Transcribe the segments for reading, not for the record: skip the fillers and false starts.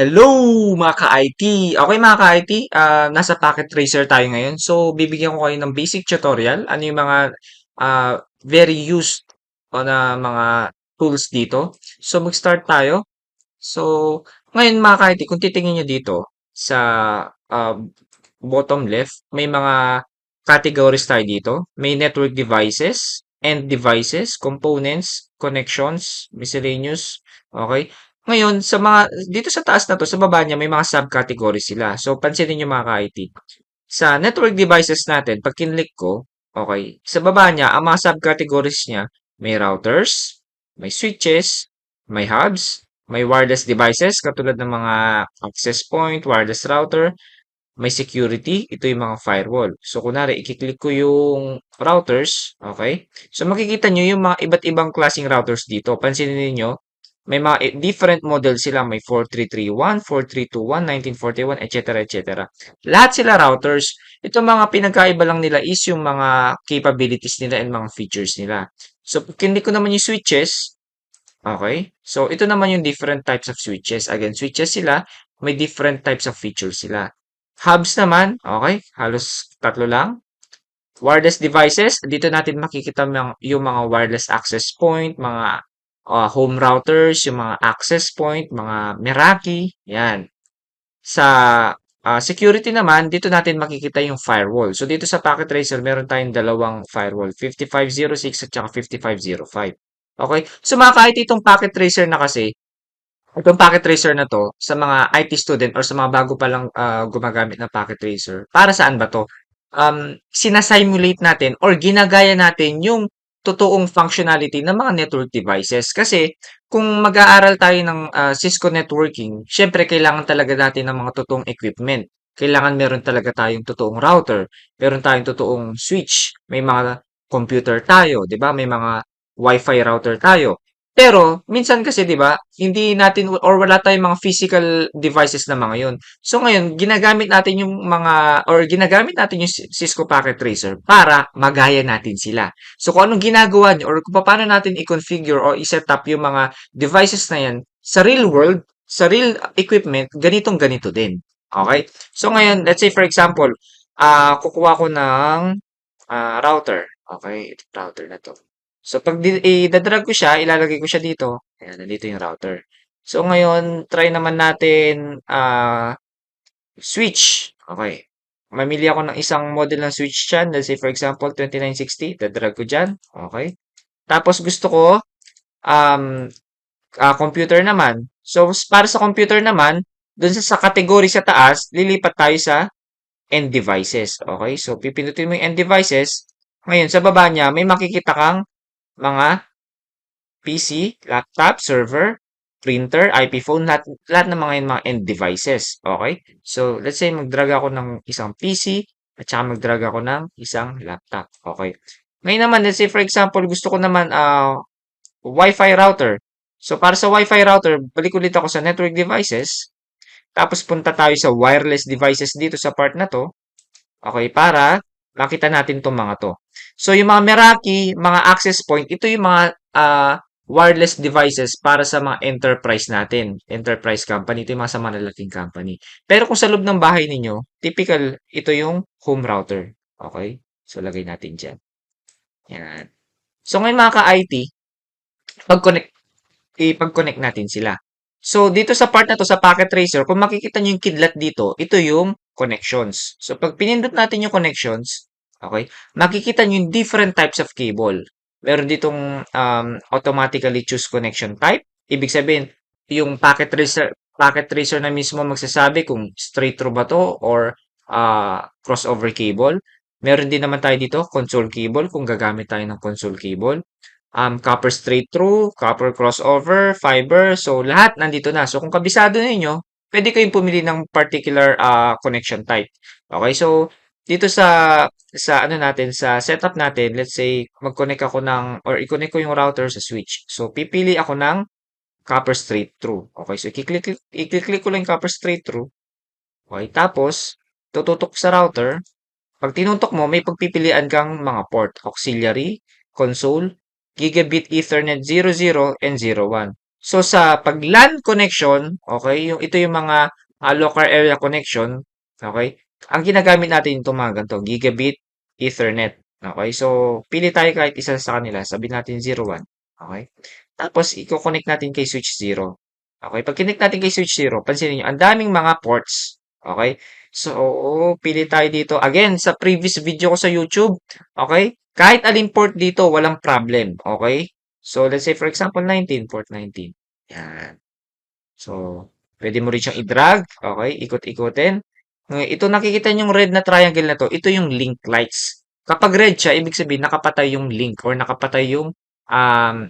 Hello mga ka-IT! Okay mga ka-IT, nasa Packet Tracer tayo ngayon. So, bibigyan ko kayo ng basic tutorial. Ano yung mga very used na mga tools dito. So, mag-start tayo. So, ngayon mga ka-IT, kung titingin nyo dito sa ah, bottom left, may mga categories tayo dito. May network devices, end devices, components, connections, miscellaneous. Okay? Ngayon, dito sa taas na to, sa baba niya, may mga subcategories sila. So, pansinin nyo mga ka-IT. Sa network devices natin, pag kinlik ko, okay, sa baba niya, ang mga subcategories niya, may routers, may switches, may hubs, may wireless devices, katulad ng mga access point, wireless router, may security, ito yung mga firewall. So, kunwari, ikiklik ko yung routers, okay? So, makikita nyo yung mga iba't ibang klaseng routers dito. Pansinin niyo may mga different model sila. May 4331, 4321, 1941, etc. etc. Lahat sila routers. Ito mga pinagkaiba lang nila is yung mga capabilities nila and mga features nila. So, hindi ko naman yung switches. Okay? So, ito naman yung different types of switches. Again, switches sila, may different types of features sila. Hubs naman, okay? Halos tatlo lang. Wireless devices, dito natin makikita yung mga wireless access point, mga home routers, yung mga access point, mga Meraki, yan. Sa security naman, dito natin makikita yung firewall. So, dito sa Packet Tracer, meron tayong dalawang firewall, 5506 at saka 5505. Okay? So, mga kahit itong Packet Tracer na kasi, itong Packet Tracer na to, sa mga IT student or sa mga bago pa lang gumagamit ng Packet Tracer, para saan ba to? Sinasimulate natin or ginagaya natin yung totoong functionality ng mga network devices. Kasi kung mag-aaral tayo ng Cisco networking, syempre kailangan talaga natin ng mga totoong equipment. Kailangan meron talaga tayong totoong router, meron tayong totoong switch, may mga computer tayo, 'di ba? May mga Wi-Fi router tayo. Pero minsan kasi 'di ba, hindi natin or wala tayong mga physical devices na mga 'yon. So ngayon, ginagamit natin yung Cisco Packet Tracer para magaya natin sila. So kung anong ginagawa niyo or kung paano natin i-configure or i-set up yung mga devices na yan sa real world, sa real equipment, ganitong ganito din. Okay? So ngayon, let's say for example, kukuha ko ng router. Okay, ito router na to. So pag i-drag ko siya, ilalagay ko siya dito. Ayan, nandito yung router. So ngayon, try naman natin switch. Okay. Mamili ako ng isang model ng switch dyan. Let's say for example, 2960. Dadrag ko dyan. Okay. Tapos gusto ko um, computer naman. So para sa computer naman, dun sa category sa taas, lilipat tayo sa end devices. Okay. So pipindutin mo yung end devices. Ngayon, sa baba niya, may makikita kang mga PC, laptop, server, printer, IP phone, lahat ng mga yun, mga end devices. Okay? So, let's say mag-drag ako ng isang PC at saka mag-drag ako ng isang laptop. Okay? Ngayon naman, let's say for example, gusto ko naman Wi-Fi router. So, para sa Wi-Fi router, balik ulit ako sa network devices. Tapos punta tayo sa wireless devices dito sa part na to. Okay? Para makita natin itong mga to. So, yung mga Meraki, mga access point, ito yung mga wireless devices para sa mga enterprise natin. Enterprise company. Ito yung mga sa malalaking company. Pero kung sa loob ng bahay ninyo, typical, ito yung home router. Okay? So, lagay natin dyan. Yan. So, ngayon mga ka-IT, pag-connect, ipag-connect natin sila. So, dito sa part na to, sa Packet Tracer, kung makikita nyo yung kidlat dito, ito yung connections. So, pag pinindot natin yung connections, okay, makikita nyo yung different types of cable. Meron ditong automatically choose connection type. Ibig sabihin, yung Packet Tracer na mismo magsasabi kung straight through ba to or crossover cable. Meron din naman tayo dito, console cable, kung gagamit tayo ng console cable. Copper straight through, copper crossover, fiber. So, lahat nandito na. So, kung kabisado ninyo, pwede kayong pumili ng particular connection type. Okay, so dito sa ano natin, sa setup natin, let's say mag-connect ako ng or i-connect ko yung router sa switch. So, pipili ako ng copper straight through. Okay, so i-click ko lang yung copper straight through. Okay, tapos tututok sa router. Pag tinutok mo, may pagpipilian kang mga port, auxiliary, console, gigabit Ethernet 00 and 01. So, sa pag LAN connection, okay, ito yung mga local area connection, okay, ang ginagamit natin itong mga ganito, Gigabit Ethernet. Okay, so pili tayo kahit isa sa kanila, sabihin natin 01. Okay, tapos i-connect natin kay switch 0. Okay, pag connect natin kay switch 0, pansinin niyo, ang daming mga ports. Okay, so pili tayo dito. Again, sa previous video ko sa YouTube, okay, kahit alin port dito, walang problem. Okay, so let's say for example 19, port 19. Yan. So, pwede mo rin siyang i-drag, okay, ikot-ikutin. Ngayon, ito nakikita niyong red na triangle na to, ito yung link lights. Kapag red siya, ibig sabihin nakapatay yung link or nakapatay yung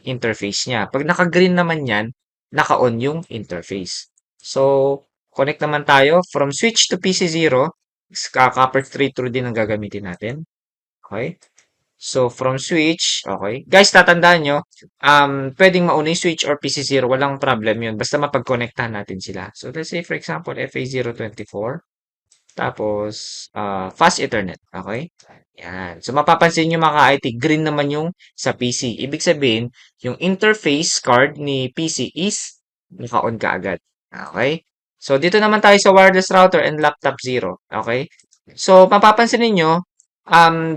interface niya. Pag naka-green naman yan, naka-on yung interface. So, connect naman tayo from switch to PC0. Copper straight through din ang gagamitin natin. Okay? So, from switch, okay. Guys, tatandaan nyo, pwedeng mauna yung switch or PC0, walang problem yun. Basta mapag-connectahan natin sila. So, let's say, for example, FA024, tapos, fast Ethernet, okay. Yan. So, mapapansin nyo mga IT, green naman yung sa PC. Ibig sabihin, yung interface card ni PC is naka-on ka agad. Okay. So, dito naman tayo sa wireless router and laptop 0. Okay. So, mapapansin ninyo,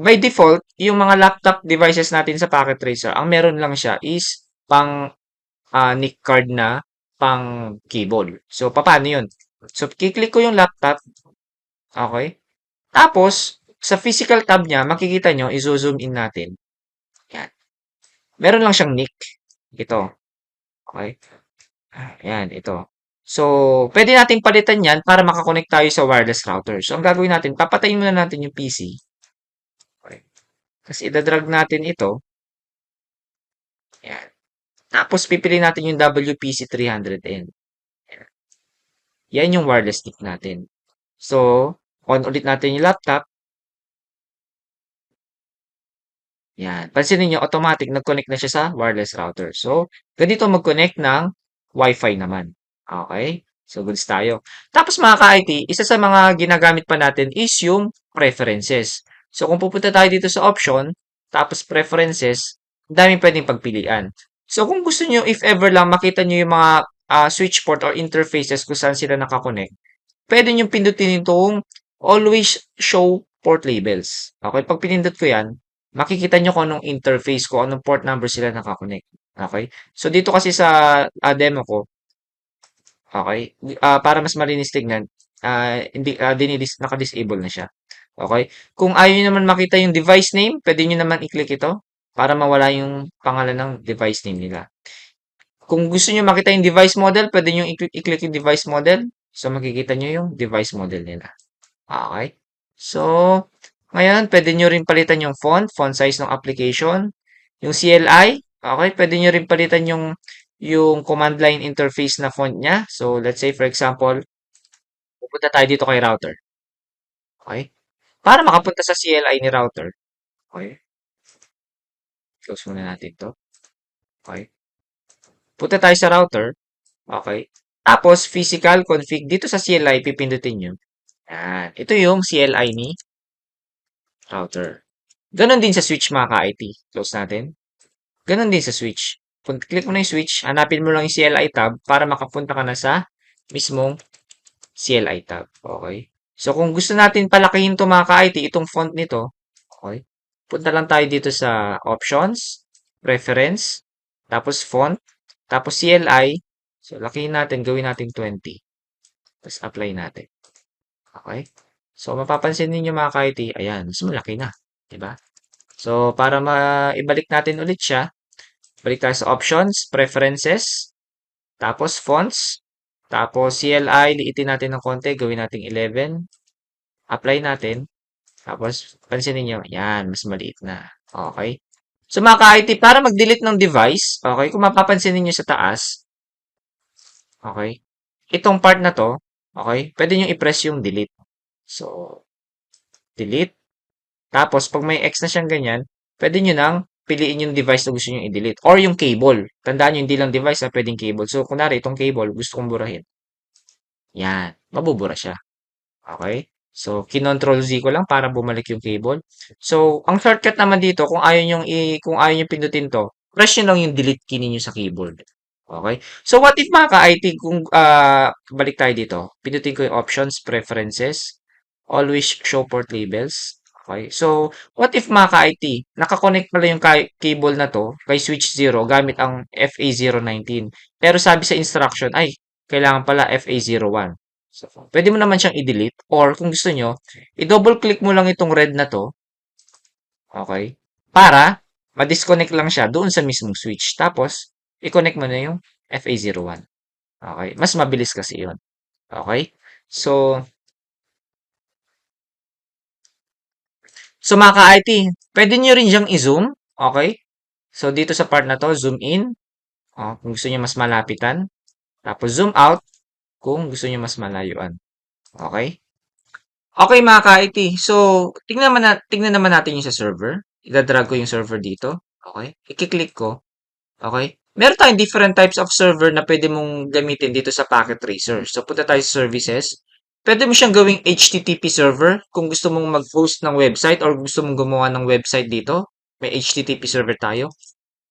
by default, yung mga laptop devices natin sa Packet Tracer, ang meron lang siya is pang NIC card na pang cable. So, paano yun? So, kiklik ko yung laptop. Okay. Tapos, sa physical tab niya, makikita nyo, i-zoom in natin. Yan. Meron lang siyang NIC. Ito. Okay. Yan, ito. So, pwede natin palitan yan para makakonect tayo sa wireless router. So, ang gagawin natin, papatayin muna natin yung PC. Okay. Kasi idadrag natin ito. Yan. Tapos, pipiliin natin yung WPC300N. Yan. Yan yung wireless stick natin. So, on ulit natin yung laptop. Yan. Pansinin niyo, automatic, nag-connect na siya sa wireless router. So, ganito mag-connect ng Wi-Fi naman. Okay? So, goods tayo. Tapos mga ka-IT, isa sa mga ginagamit pa natin is yung preferences. So, kung pupunta tayo dito sa option, tapos preferences, daming pwedeng pagpilian. So, kung gusto niyo, if ever lang makita niyo yung mga switch port or interfaces kung saan sila nakakonect, pwede niyo pindutin itong always show port labels. Okay? Pag pinindot ko yan, makikita nyo kung anong interface ko, anong port number sila nakakonect. Okay? So, dito kasi sa demo ko, okay, para mas malinis tignan, hindi, naka-disable na siya. Okay? Kung ayaw nyo naman makita yung device name, pwede nyo naman i-click ito para mawala yung pangalan ng device name nila. Kung gusto nyo makita yung device model, pwede nyo i-click yung device model. So, makikita nyo yung device model nila. Okay? So, ngayon, pwede nyo rin palitan yung font size ng application, yung CLI, okay, pwede nyo rin palitan yung command line interface na font niya. So, let's say, for example, pupunta tayo dito kay router. Okay? Para makapunta sa CLI ni router. Okay? Close muna natin to. Okay? Punta tayo sa router. Okay? Tapos, physical config. Dito sa CLI, pipindutin nyo. Yan. Ito yung CLI ni router. Ganon din sa switch mga ka-IT. Close natin. Ganon din sa switch. Click mo na yung switch, hanapin mo lang yung CLI tab para makapunta ka na sa mismong CLI tab. Okay? So, kung gusto natin palakihin to mga ka-IT, itong font nito, okay? Punta lang tayo dito sa options, preference, tapos font, tapos CLI. So, lakihin natin, gawin natin 20. Tapos apply natin. Okay? So, mapapansin ninyo mga ka-IT, ayan, mas malaki na. Diba? So, para maibalik natin ulit siya, balik tayo sa options, preferences, tapos fonts, tapos CLI, liitin natin ng konti, gawin natin 11, apply natin, tapos pansinin nyo, yan, mas maliit na. Okay? So mga ka-IT, para mag-delete ng device, okay, kung mapapansin niyo sa taas, okay, itong part na to, okay, pwede nyo i-press yung delete. So, delete. Tapos, pag may X na siyang ganyan, pwede nyo nang piliin yung device na gusto nyo i-delete. Or yung cable. Tandaan nyo, hindi lang device, pwedeng cable. So, kunwari, itong cable, gusto kong burahin. Yan. Mabubura siya. Okay? So, kinontrol Z ko lang para bumalik yung cable. So, ang shortcut naman dito, kung ayaw nyo pindutin to, press nyo lang yung delete key ninyo sa keyboard. Okay? So, what if mga ka-IT kung, balik tayo dito, pindutin ko yung options, preferences, always show port labels. Okay? So, what if mga ka-IT, nakakonect pala yung cable na to kay switch 0 gamit ang FA019. Pero sabi sa instruction, ay, kailangan pala FA01. So, pwede mo naman siyang i-delete or kung gusto nyo, i-double click mo lang itong red na to, okay? Para ma-disconnect lang siya doon sa mismong switch. Tapos, i-connect mo na yung FA01. Okay? Mas mabilis kasi yun. Okay? So, mga ka-IT, pwede nyo rin siyang i-zoom. Okay? So, dito sa part na to, zoom in. Kung gusto nyo mas malapitan. Tapos, zoom out kung gusto nyo mas malayuan. Okay? Okay, mga ka-IT. So, tingnan naman natin yung sa server. Ida-drag ko yung server dito. Okay? I-click ko. Okay? Meron tayong different types of server na pwede mong gamitin dito sa Packet Tracer. So, punta tayo sa services. Pwede mo siyang gawing HTTP server kung gusto mong mag-host ng website or gusto mong gumawa ng website dito. May HTTP server tayo.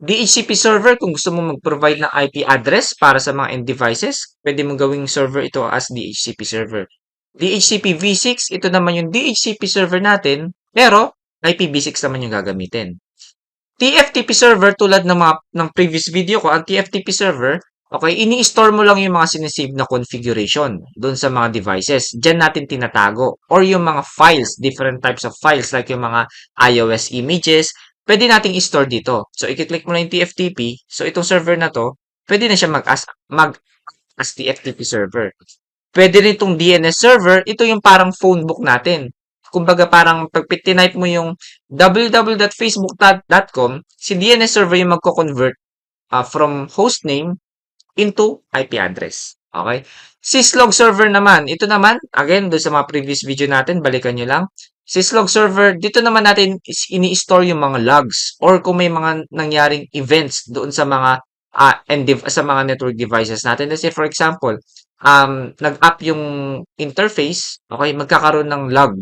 DHCP server kung gusto mong mag-provide ng IP address para sa mga end devices. Pwede mong gawing server ito as DHCP server. DHCP V6, ito naman yung DHCP server natin, pero IPv6 naman yung gagamitin. TFTP server tulad ng previous video ko, ang TFTP server, okay, ini-store mo lang yung mga sinesave na configuration doon sa mga devices. Diyan natin tinatago. Or yung mga files, different types of files like yung mga iOS images, pwede nating i-store dito. So, i-click mo lang yung TFTP. So, itong server na to, pwede na siya mag-as TFTP server. Pwede rin itong DNS server, ito yung parang phone book natin. Kumbaga parang pag tinype mo yung www.facebook.com, si DNS server yung magko-convert from hostname into IP address. Okay? Syslog server naman, ito naman, again, doon sa mga previous video natin, balikan nyo lang. Syslog server, dito naman natin ini-store yung mga logs or kung may mga nangyaring events doon sa mga sa mga network devices natin. Let's say, for example, nag-up yung interface, okay, magkakaroon ng log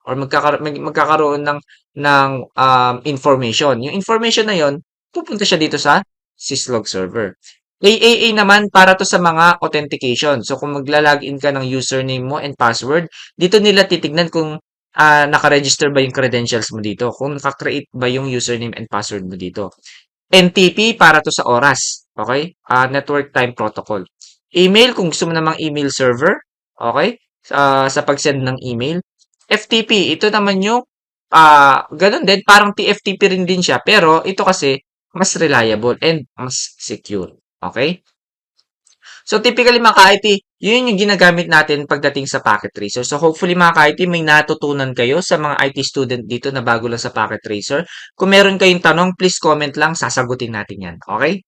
or magkakaroon ng information. Yung information na yon, pupunta siya dito sa syslog server. AAA naman para to sa mga authentication. So, kung magla-login ka ng username mo and password, dito nila titignan kung naka-register ba yung credentials mo dito. Kung naka-create ba yung username and password mo dito. NTP para to sa oras. Okay? Network Time Protocol. Email, kung gusto mo namang email server. Okay? Sa pag-send ng email. FTP, ito naman yung ganun din. Parang TFTP rin din siya. Pero ito kasi mas reliable and mas secure. Okay? So, typically mga ka-IT, yun yung ginagamit natin pagdating sa Packet Tracer. So, hopefully mga ka-IT, may natutunan kayo sa mga IT student dito na bago lang sa Packet Tracer. Kung meron kayong tanong, please comment lang, sasagutin natin yan. Okay?